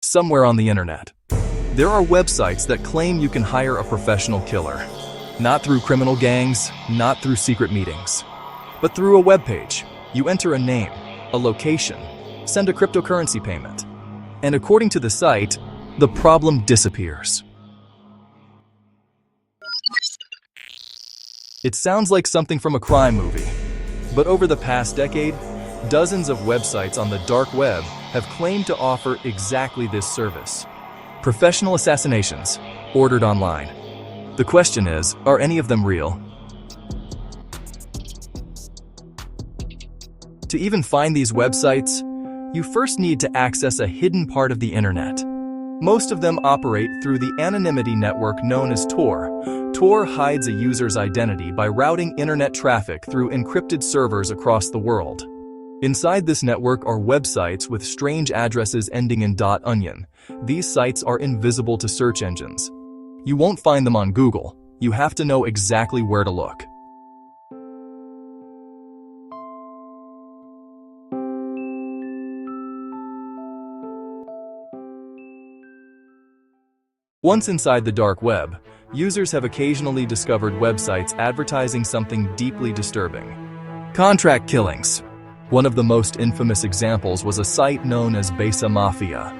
somewhere on the internet. There are websites that claim you can hire a professional killer. Not through criminal gangs, not through secret meetings, but through a web page. You enter a name, a location, send a cryptocurrency payment, and according to the site, the problem disappears. It sounds like something from a crime movie, but over the past decade, dozens of websites on the dark web have claimed to offer exactly this service. Professional assassinations, ordered online. The question is, are any of them real? To even find these websites, you first need to access a hidden part of the internet. Most of them operate through the anonymity network known as Tor. Tor hides a user's identity by routing internet traffic through encrypted servers across the world. Inside this network are websites with strange addresses ending in .onion. These sites are invisible to search engines. You won't find them on Google. You have to know exactly where to look. Once inside the dark web, users have occasionally discovered websites advertising something deeply disturbing. Contract killings. One of the most infamous examples was a site known as Besa Mafia.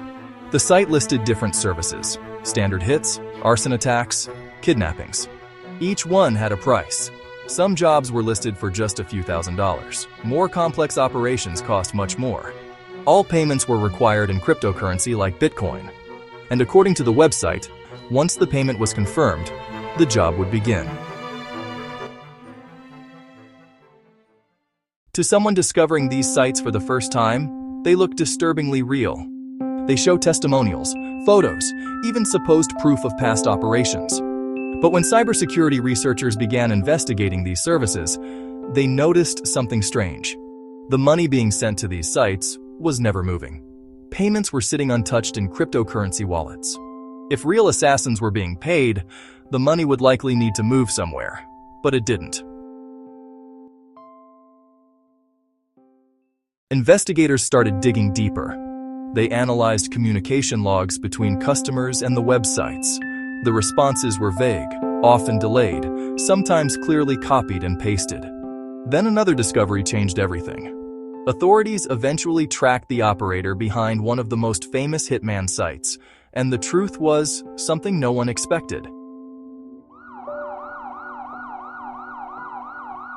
The site listed different services: standard hits, arson attacks, kidnappings. Each one had a price. Some jobs were listed for just a few $1,000s. More complex operations cost much more. All payments were required in cryptocurrency like Bitcoin. And according to the website, once the payment was confirmed, the job would begin. To someone discovering these sites for the first time, they look disturbingly real. They show testimonials, photos, even supposed proof of past operations. But when cybersecurity researchers began investigating these services, they noticed something strange. The money being sent to these sites was never moving. Payments were sitting untouched in cryptocurrency wallets. If real assassins were being paid, the money would likely need to move somewhere, but it didn't. Investigators started digging deeper. They analyzed communication logs between customers and the websites. The responses were vague, often delayed, sometimes clearly copied and pasted. Then another discovery changed everything. Authorities eventually tracked the operator behind one of the most famous Hitman sites, and the truth was something no one expected.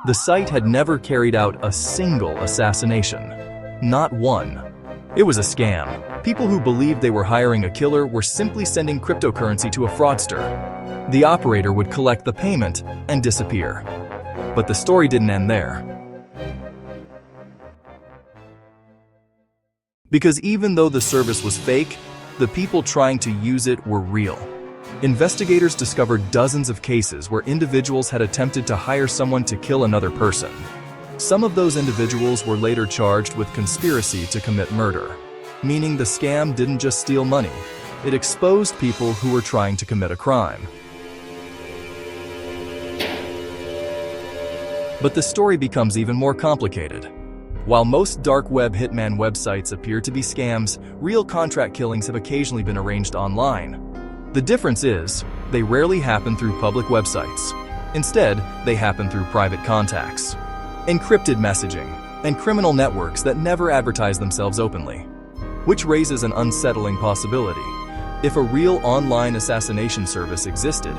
The site had never carried out a single assassination. Not one. It was a scam. People who believed they were hiring a killer were simply sending cryptocurrency to a fraudster. The operator would collect the payment and disappear. But the story didn't end there. Because even though the service was fake, the people trying to use it were real. Investigators discovered dozens of cases where individuals had attempted to hire someone to kill another person. Some of those individuals were later charged with conspiracy to commit murder, meaning the scam didn't just steal money, it exposed people who were trying to commit a crime. But the story becomes even more complicated. While most dark web hitman websites appear to be scams, real contract killings have occasionally been arranged online. The difference is, they rarely happen through public websites. Instead, they happen through private contacts, encrypted messaging, and criminal networks that never advertise themselves openly. Which raises an unsettling possibility. If a real online assassination service existed,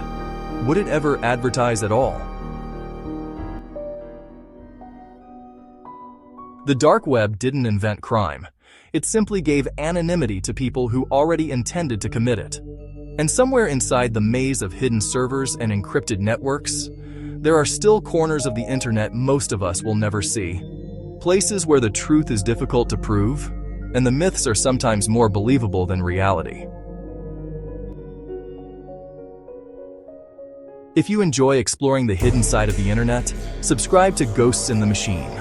would it ever advertise at all? The dark web didn't invent crime. It simply gave anonymity to people who already intended to commit it. And somewhere inside the maze of hidden servers and encrypted networks, there are still corners of the internet most of us will never see. Places where the truth is difficult to prove, and the myths are sometimes more believable than reality. If you enjoy exploring the hidden side of the internet, subscribe to Ghosts in the Machine.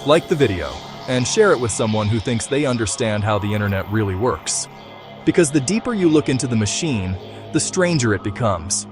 Like the video, and share it with someone who thinks they understand how the internet really works. Because the deeper you look into the machine, the stranger it becomes.